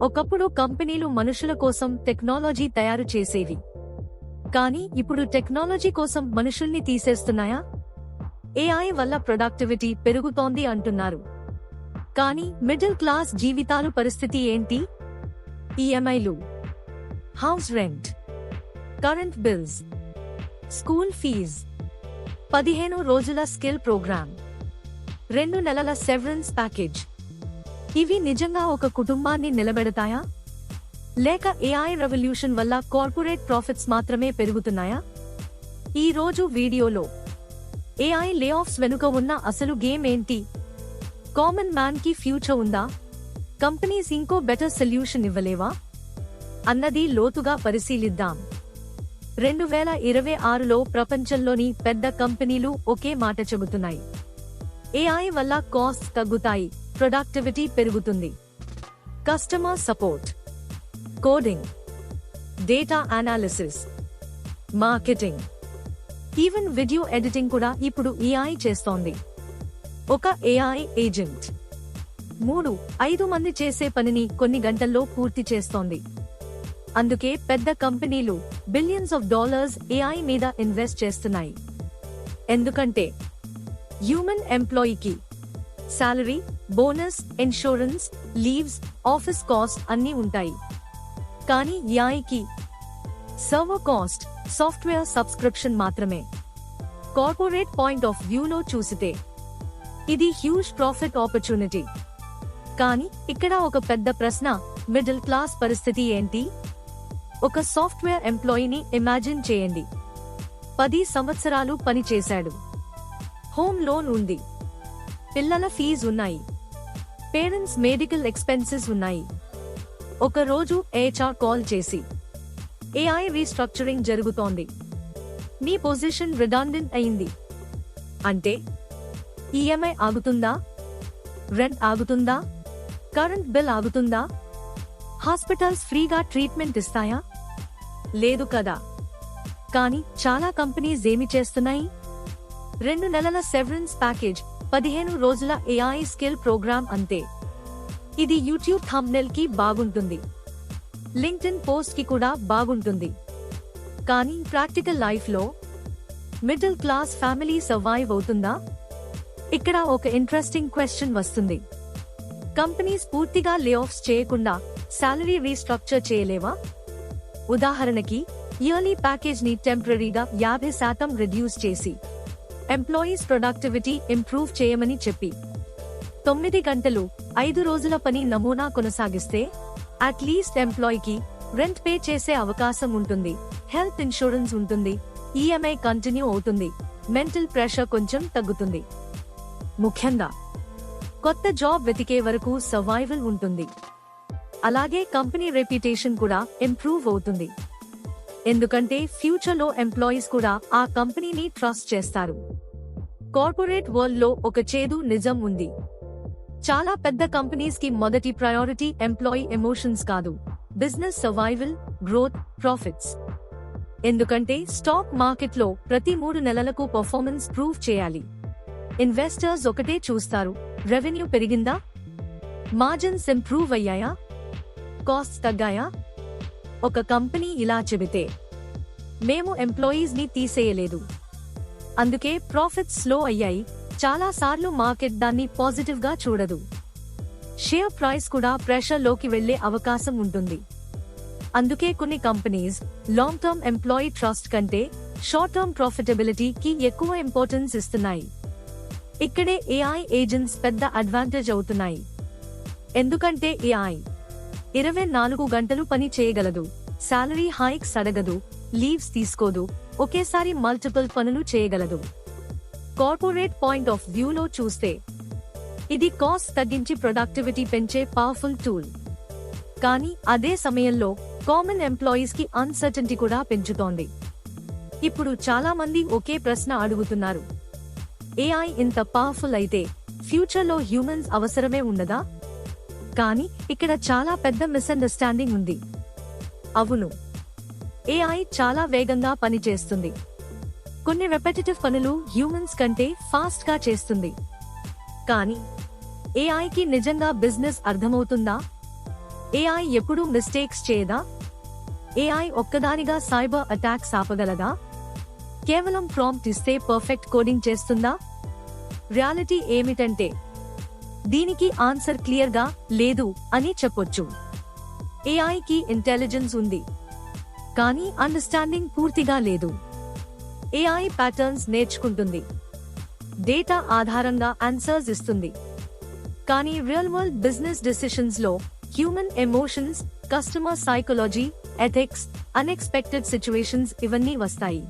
ఒకప్పుడు కంపెనీలు మనుషుల కోసం టెక్నాలజీ తయారు చేసేవి. కానీ ఇప్పుడు టెక్నాలజీ కోసం మనుషుల్ని తీసేస్తున్నాయా? ఏఐ వల్ల ప్రొడక్టివిటీ పెరుగుతోంది అంటున్నారు. కానీ మిడిల్ క్లాస్ జీవితాలు పరిస్థితి ఏంటి? ఈఎంఐలు, house rent, current bills, school fees, 15 రోజుల స్కిల్ ప్రోగ్రామ్, 2 నెలల సెవరెన్స్ ప్యాకేజ్. ఇవి నిజంగా ఒక కుటుంబాన్ని నిలబెడతాయా? లేక ఏఐ రెవల్యూషన్ వల్ల కార్పొరేట్ ప్రాఫిట్స్ మాత్రమే పెరుగుతున్నాయా? ఈ రోజు వీడియోలో ఏఐ లేఆఫ్స్ వెనుక ఉన్న అసలు గేమ్ ఏంటి? కామన్ మ్యాన్ కి ఫ్యూచర్ ఉందా? కంపెనీస్ ఇంకో బెటర్ సొల్యూషన్ ఇవ్వలేవా అన్నది లోతుగా పరిశీలిద్దాం. 2026లో ప్రపంచంలోని పెద్ద కంపెనీలు ఒకే మాట చెబుతున్నాయి: ఏఐ వల్ల కాస్ట్ తగ్గుతాయి, ప్రొడక్టివిటీ పెరుగుతుంది. Customer support, coding, data analysis, marketing, even video editing కూడా ఇప్పుడు ఏఐ చేస్తోంది. ఒక ఏఐ ఏజెంట్ 3-5 మంది చేసే పనిని కొన్ని గంటల్లో పూర్తి చేస్తోంది. అందుకే పెద్ద కంపెనీలు బిలియన్స్ ఆఫ్ డాలర్స్ ఏఐ మీద ఇన్వెస్ట్ చేస్తున్నాయి. ఎందుకంటే హ్యూమన్ ఎంప్లాయీకి salary, bonus, insurance, leaves, office cost అన్నీ ఉంటాయి. కానీ ఏఐకి సర్వర్ కాస్ట్, సాఫ్ట్వేర్ సబ్స్క్రిప్షన్ మాత్రమే. కార్పొరేట్ పాయింట్ ఆఫ్ వ్యూలో చూసితే ఇది హ్యూజ్ ప్రాఫిట్ ఆపర్చునిటీ. కానీ ఇక్కడ ఒక పెద్ద ప్రశ్న: మిడిల్ క్లాస్ పరిస్థితి ఏంటి? ఒక సాఫ్ట్వేర్ ఎంప్లాయీని ఇమాజిన్ చేయండి. 10 సంవత్సరాలు పని చేశాడు, హోమ్ లోన్ ఉంది, పిల్లల ఫీజు ఉన్నాయి, పేరెంట్స్ మెడికల్ ఎక్స్పెన్సెస్ ఉన్నాయి. ఒక రోజు హెచ్ఆర్ కాల్ చేసి ఏఐ రీస్ట్రక్చరింగ్ జరుగుతోంది, మీ పొజిషన్ రిడన్డెంట్ అయింది అంటే ఈఎంఐ ఆగుతుందా? రెంట్ ఆగుతుందా? కరెంట్ బిల్ ఆగుతుందా? హాస్పిటల్స్ ఫ్రీగా ట్రీట్మెంట్ ఇస్తాయా? లేదు కదా. కానీ చాలా కంపెనీస్ ఏమి చేస్తున్నాయి? 2 నెలల సెవరెన్స్ ప్యాకేజ్, 15 రోజుల ఏఐ స్కిల్ ప్రోగ్రామ్ అంతే. ఇది యూట్యూబ్ థంబ్నెయిల్ కి బాగుంటుంది, లింక్డ్ఇన్ పోస్ట్ కి కూడా బాగుంటుంది. కానీ ప్రాక్టికల్ లైఫ్ లో మిడిల్ క్లాస్ ఫ్యామిలీ సర్వైవ్ అవుతుందా? ఇక్కడ ఒక ఇంట్రెస్టింగ్ క్వశ్చన్ వస్తుంది. కంపెనీస్ పూర్తిగా లేఆఫ్స్ చేయకుండా సాలరీ రీస్ట్రక్చర్ చేయలేవా? ఉదాహరణకి ఇయర్లీ ప్యాకేజ్ ని టెంపరరీగా 50% రిడ్యూస్ చేసి ఎంప్లాయీస్ ప్రొడక్టివిటీ ఇంప్రూవ్ చేయమని చెప్పి 9 గంటలు 5 రోజుల పని నమూనా కొనసాగిస్తే అట్లీస్ట్ ఎంప్లాయీకి రెంట్ పే చేసే అవకాశం ఉంటుంది, హెల్త్ ఇన్సూరెన్స్ ఉంటుంది, ఈఎంఐ కంటిన్యూ అవుతుంది, మెంటల్ ప్రెషర్ కొంచెం తగ్గుతుంది. ముఖ్యంగా కొత్త జాబ్ వెతికే వరకు సర్వైవల్ ఉంటుంది. అలాగే కంపెనీ రెప్యుటేషన్ కూడా ఇంప్రూవ్ అవుతుంది. ఎందుకంటే ఫ్యూచర్ లో ఎంప్లాయీస్ కూడా ఆ కంపెనీని ట్రస్ట్ చేస్తారు. కార్పొరేట్ వరల్డ్ లో ఒక చేదు నిజం ఉంది. చాలా పెద్ద కంపెనీస్ కి మొదటి ప్రయారిటీ ఎంప్లాయీ ఎమోషన్స్ కాదు, బిజినెస్ సర్వైవల్, గ్రోత్, ప్రాఫిట్స్. ఎందుకంటే స్టాక్ మార్కెట్ లో ప్రతి 3 నెలలకు పర్ఫార్మెన్స్ ప్రూవ్ చేయాలి. ఇన్వెస్టర్స్ ఒకటే చూస్తారు: రెవెన్యూ పెరిగిందా, మార్జిన్స్ ఇంప్రూవ్ అయ్యాయా, కాస్ట్ తగ్గాయా? ఒక కంపెనీ ఇలా చెబితే మేము ఎంప్లాయీస్ ని తీసేయలేదు, అందుకే ప్రాఫిట్స్ స్లో అయ్యాయి, చాలా సార్లు మార్కెట్ దాన్ని పాజిటివ్ గా చూడదు. షేర్ ప్రైస్ కూడా ప్రెషర్ లోకి వెళ్లే అవకాశం ఉంటుంది. అందుకే కొన్ని companies long term employee trust కంటే షార్ట్ టర్మ్ ప్రాఫిటబిలిటీ కి ఎక్కువ ఇంపార్టెన్స్ ఇస్తున్నాయి. ఇక్కడే ఏఐ ఏజెంట్స్ పెద్ద అడ్వాంటేజ్ అవుతున్నాయి. ఎందుకంటే ఏఐ 24 గంటలు పని చేయగలదు, సాలరీ హైక్స్ అడగదు, లీవ్స్ తీసుకోదు, ఒకేసారి మల్టిపుల్ పనులు చేయగలదు. కార్పొరేట్ పాయింట్ ఆఫ్ వ్యూలో చూస్తే ఇది కాస్ట్ తగ్గించి ప్రొడక్టివిటీ పెంచే పవర్ఫుల్ టూల్. కానీ అదే సమయంలో కామన్ ఎంప్లాయీస్ కి అన్సర్టెనిటీ కూడా పెంచుతోంది. ఇప్పుడు చాలా మంది ఒకే ప్రశ్న అడుగుతున్నారు: ఏఐ ఇంత పవర్ఫుల్ అయితే ఫ్యూచర్ లో హ్యూమన్స్ అవసరమే ఉండదా? కానీ ఇక్కడ చాలా పెద్ద మిస్అండర్స్టాండింగ్ ఉంది. అవును, ఏఐ చాలా వేగంగా పనిచేస్తుంది. కొన్ని రెపెటిటివ్ పనులు హ్యూమన్స్ కంటే ఫాస్ట్ గా చేస్తుంది. కానీ ఏఐకి నిజంగా బిజినెస్ అర్థమవుతుందా? ఏఐ ఎప్పుడూ మిస్టేక్స్ చేయదా? ఏఐ ఒక్కదానిగా సైబర్ అటాక్స్ ఆపగలదా? కేవలం ప్రాంప్ట్ ఇస్తే పర్ఫెక్ట్ కోడింగ్ చేస్తుందా? రియాలిటీ ఏమిటంటే దీనికి ఆన్సర్ క్లియర్గా లేదు అని చెప్పొచ్చు. ఏఐకి ఇంటెలిజెన్స్ ఉంది, కానీ అండర్స్టాండింగ్ పూర్తిగా లేదు. ఏఐ ప్యాటర్న్స్ నేర్చుకుంటుంది, డేటా ఆధారంగా ఆన్సర్స్ ఇస్తుంది, కానీ రియల్ వరల్డ్ బిజినెస్ డెసిషన్స్ లో human emotions, customer psychology, ethics, unexpected situations ఇవన్నీ వస్తాయి.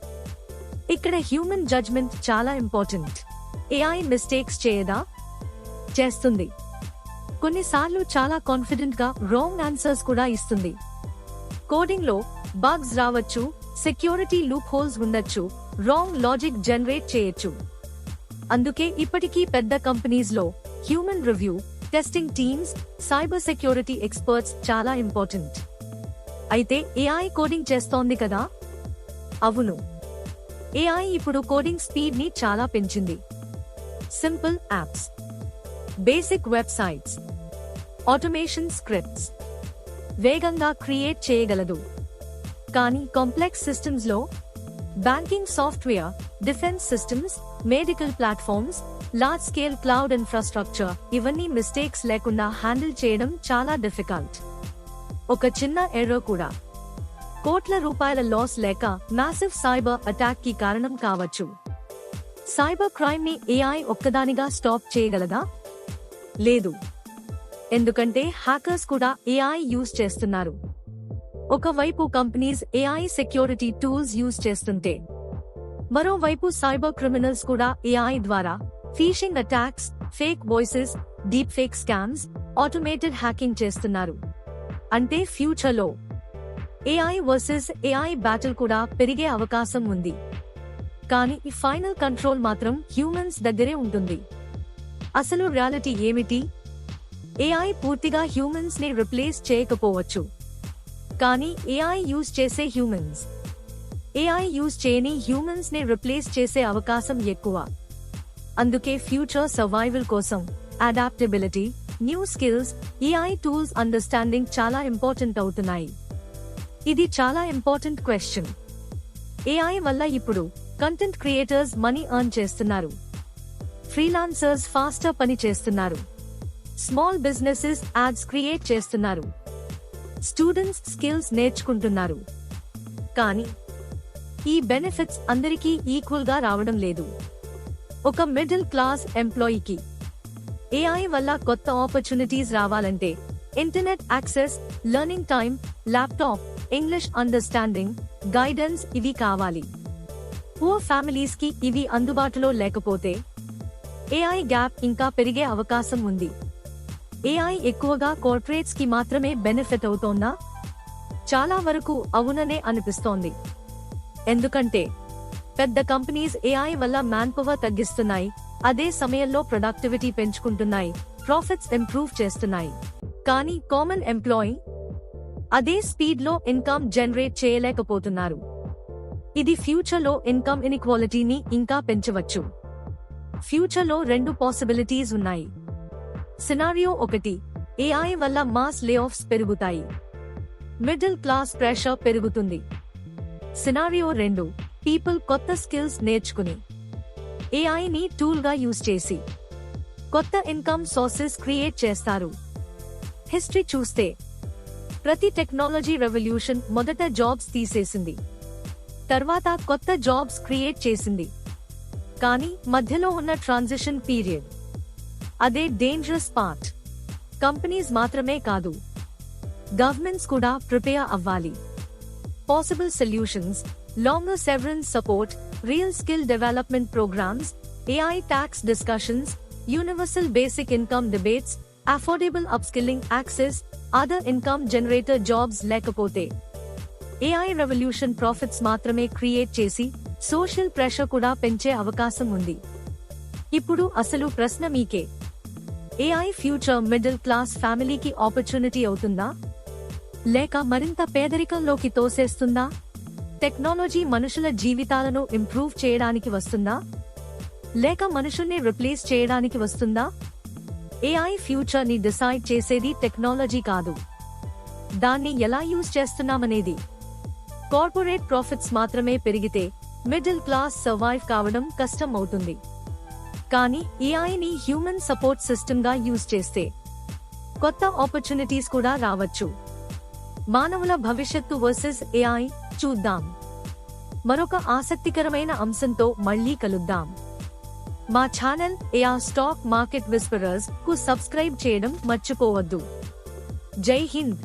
ఇక్కడ హ్యూమన్ జడ్జ్మెంట్ చాలా ఇంపార్టెంట్. ఏఐ మిస్టేక్స్ చేయదా? చేస్తుంది. కొన్నిసార్లు చాలా కాన్ఫిడెంట్ గా రాంగ్ ఆన్సర్స్ కూడా ఇస్తుంది. కోడింగ్ లో బగ్స్ రావచ్చు, సెక్యూరిటీ లూప్ హోల్స్ ఉండొచ్చు, రాంగ్ లాజిక్ జనరేట్ చేయొచ్చు. అందుకే ఇప్పటికీ పెద్ద కంపెనీస్ లో human review, testing teams, cyber security experts చాలా ఇంపార్టెంట్. అయితే ఏఐ కోడింగ్ చేస్తోంది కదా? అవును, ఏఐ ఇప్పుడు కోడింగ్ స్పీడ్ ని చాలా పెంచింది. Simple apps, basic websites, automation scripts వేగంగా క్రియేట్ చేయగలదు. కానీ కాంప్లెక్స్ సిస్టమ్స్ లో banking software, defence systems, medical platforms, large scale cloud infrastructure ఇవన్నీ మిస్టేక్స్ లేకుండా హ్యాండిల్ చేయడం చాలా డిఫికల్ట్. ఒక చిన్న ఎర్రర్ కూడా కోట్ల రూపాయల లాస్ లేక మ్యాసివ్ సైబర్ అటాక్ కి కారణం కావచ్చు. సైబర్ క్రైమ్ ని ఏఐ ఒక్కదానిగా స్టాప్ చేయగలదా? లేదు, ఎందుకంటే హ్యాకర్స్ కూడా ఏఐ యూజ్ చేస్తున్నారు. ఒకవైపు companies AI security tools use చేస్తుంటే, మరోవైపు సైబర్ క్రిమినల్స్ కూడా ఏఐ ద్వారా fishing attacks, fake voices, deep fake scams, automated hacking చేస్తున్నారు. అంటే ఫ్యూచర్ లో ఏఐ వర్సెస్ ఏఐ బ్యాటిల్ కూడా పెరిగే అవకాశం ఉంది. కానీ ఈ ఫైనల్ కంట్రోల్ మాత్రం హ్యూమన్స్ దగ్గరే ఉంటుంది. అసలు రియాలిటీ ఏమిటి? ఏఐ పూర్తిగా హ్యూమన్స్ ని రిప్లేస్ చేయకపోవచ్చు, కానీ ఏఐ యూజ్ చేసే హ్యూమన్స్ ఏఐ యూజ్ చేయని హ్యూమన్స్ ని రిప్లేస్ చేసే అవకాశం ఎక్కువ. అందుకే ఫ్యూచర్ సర్వైవల్ కోసం adaptability, new skills, AI tools understanding చాలా ఇంపార్టెంట్ అవుతున్నాయి. ఇది చాలా ఇంపార్టెంట్ క్వశ్చన్. ఏఐ వల్ల ఇప్పుడు కంటెంట్ క్రియేటర్స్ మనీ ఎర్న్ చేస్తున్నారు, ఫ్రీలాన్సర్స్ ఫాస్టర్ పని చేస్తున్నారు, స్మాల్ బిజినెసెస్ యాడ్స్ క్రియేట్ చేస్తున్నారు, స్టూడెంట్స్ స్కిల్స్ నేర్చుకుంటున్నారు. కానీ ఈ బెనిఫిట్స్ అందరికీ ఈక్వల్ గా రావడం లేదు. ఒక మిడిల్ క్లాస్ ఎంప్లాయీకి ఏఐ వల్ల కొత్త ఆపర్చునిటీస్ రావాలంటే internet access, learning time, laptop, English understanding, guidance ఇవి కావాలి. పూర్ ఫ్యామిలీస్ కి ఇవి అందుబాటులో లేకపోతే ఏఐ గ్యాప్ ఇంకా పెరిగే అవకాశం ఉంది. ఏఐ ఎక్కువగా కార్పొరేట్స్ కి మాత్రమే బెనిఫిట్ అవుతోందా? చాలా వరకు అవుననే అనిపిస్తోంది. ఎందుకంటే పెద్ద కంపెనీస్ ఏఐ వల్ల మ్యాన్ పవర్ తగ్గిస్తున్నాయి, అదే సమయంలో ప్రొడక్టివిటీ పెంచుకుంటున్నాయి, ప్రాఫిట్స్ ఇంప్రూవ్ చేస్తున్నాయి. కానీ కామన్ ఎంప్లాయీ అదే స్పీడ్ లో ఇన్కమ్ జనరేట్ చేయలేకపోతున్నారు. ఇది ఫ్యూచర్ లో ఇన్కమ్ ఇన్ఈక్వాలిటీని ఇంకా పెంచవచ్చు. ఫ్యూచర్ లో రెండు పాసిబిలిటీస్ ఉన్నాయి. సినారియో 1, ఏఐ వల్ల మాస్ లేఆఫ్స్ పెరుగుతాయి, మిడిల్ క్లాస్ ప్రెషర్ పెరుగుతుంది. సినారియో 2, పీపుల్ కొత్త స్కిల్స్ నేర్చుకుని ఏఐని టూల్ గా యూజ్ చేసి కొత్త ఇన్కమ్ సోర్సెస్ క్రియేట్ చేస్తారు. హిస్టరీ చూస్తే ప్రతి టెక్నాలజీ రెవల్యూషన్ మొదట జాబ్స్ తీసేసింది, తర్వాత కొత్త జాబ్స్ క్రియేట్ చేసింది. కానీ మధ్యలో ఉన్న ట్రాన్సిషన్ పీరియడ్, అదే డేంజరస్ పార్ట్. కంపెనీస్ మాత్రమే కాదు, గవర్నమెంట్స్ కూడా ప్రిపేర్ అవ్వాలి. Possible solutions: longer severance support, real skill development programs, AI tax discussions, universal basic income debates, affordable upskilling access, other income generator jobs. లేకపోతే AI revolution profits మాత్రమే create చేసి social pressure కూడా పెంచే అవకాశం ఉంది. ఇప్పుడు అసలు ప్రశ్న మీకే, ఏఐ ఫ్యూచర్ మిడిల్ క్లాస్ ఫ్యామిలీకి ఆపర్చునిటీ అవుతుందా, లేక మరింత పేదరికంలోకి తోసేస్తుందా? టెక్నాలజీ మనుషుల జీవితాలను ఇంప్రూవ్ చేయడానికి వస్తుందా, లేక మనుషుల్ని రిప్లేస్ చేయడానికి వస్తుందా? ఏఐ ఫ్యూచర్ ని డిసైడ్ చేసేది టెక్నాలజీ కాదు, దాన్ని ఎలా యూజ్ చేస్తున్నామనేది. కార్పొరేట్ ప్రాఫిట్స్ మాత్రమే పెరిగితే మిడిల్ క్లాస్ సర్వైవ్ కావడం కష్టం అవుతుంది. కానీ ఏఐని హ్యూమన్ సపోర్ట్ సిస్టమ్గా యూజ్ చేస్తే కొత్త ఆపర్చునిటీస్ కూడా రావచ్చు. మానవుల భవిష్యత్తు వర్సెస్ ఏఐ చూద్దాం. మరొక ఆసక్తికరమైన అంశంతో మళ్ళీ కలుద్దాం. మా channel AR stock market whisperers కు సబ్స్క్రైబ్ చేయడం మర్చిపోవద్దు. జై హింద్.